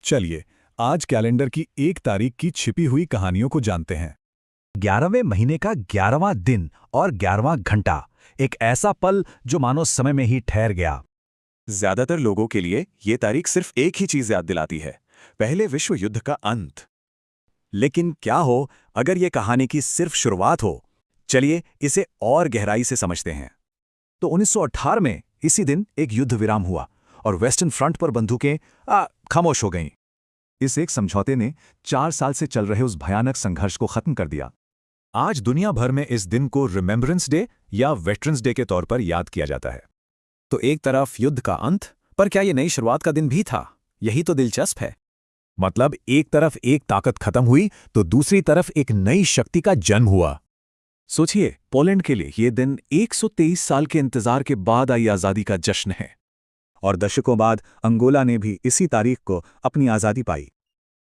चलिए आज कैलेंडर की एक तारीख की छिपी हुई कहानियों को जानते हैं। 11वें महीने का 11वां दिन और 11वां घंटा, एक ऐसा पल जो मानो समय में ही ठहर गया। ज्यादातर लोगों के लिए ये तारीख सिर्फ एक ही चीज याद दिलाती है, पहले विश्व युद्ध का अंत। लेकिन क्या हो अगर ये कहानी की सिर्फ शुरुआत हो? चलिए इसे और गहराई से समझते हैं। तो 1918 में इसी दिन एक युद्ध विराम हुआ और वेस्टर्न फ्रंट पर बंदूकें खामोश हो गईं। इस एक समझौते ने 4 साल से चल रहे उस भयानक संघर्ष को खत्म कर दिया। आज दुनिया भर में इस दिन को रिमेम्बरेंस डे या वेटरन्स डे के तौर पर याद किया जाता है। तो एक तरफ युद्ध का अंत, पर क्या ये नई शुरुआत का दिन भी था? यही तो दिलचस्प है। मतलब एक तरफ एक ताकत खत्म हुई तो दूसरी तरफ एक नई शक्ति का जन्म हुआ। सोचिए, पोलैंड के लिए यह दिन 123 साल के इंतजार के बाद आई आज़ादी का जश्न है। और दशकों बाद अंगोला ने भी इसी तारीख को अपनी आज़ादी पाई।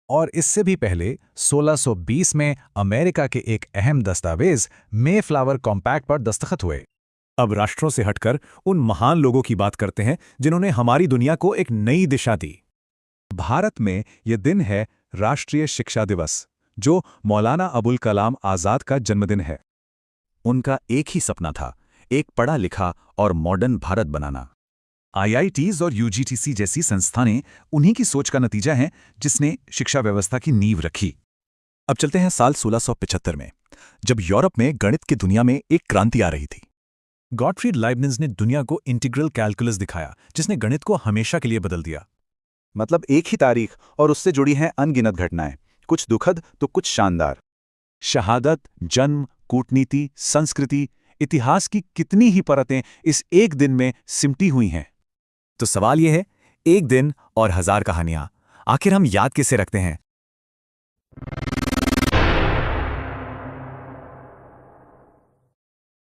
और इससे भी पहले 1620 में अमेरिका के एक अहम दस्तावेज मेफ्लावर कॉम्पैक्ट पर दस्तखत हुए। अब राष्ट्रों से हटकर उन महान लोगों की बात करते हैं जिन्होंने हमारी दुनिया को एक नई दिशा दी। भारत में यह दिन है राष्ट्रीय शिक्षा दिवस, जो मौलाना अबुल कलाम आज़ाद का जन्मदिन है। उनका एक ही सपना था, एक पढ़ा लिखा और मॉडर्न भारत बनाना। IITs और UGTC जैसी संस्थानें उन्हीं की सोच का नतीजा हैं, जिसने शिक्षा व्यवस्था की नींव रखी। अब चलते हैं साल 1675 में, जब यूरोप में गणित की दुनिया में एक क्रांति आ रही थी। गॉटफ्रीड लाइबनिज ने दुनिया को इंटीग्रल कैलकुलस दिखाया, जिसने गणित को हमेशा के लिए बदल दिया। मतलब एक ही तारीख और उससे जुड़ी हैं अनगिनत घटनाएं, कुछ दुखद तो कुछ शानदार। शहादत, जन्म, कूटनीति, संस्कृति, इतिहास की कितनी ही परतें इस एक दिन में सिमटी हुई हैं। तो सवाल यह है, एक दिन और 1000 कहानियां, आखिर हम याद किसे रखते हैं?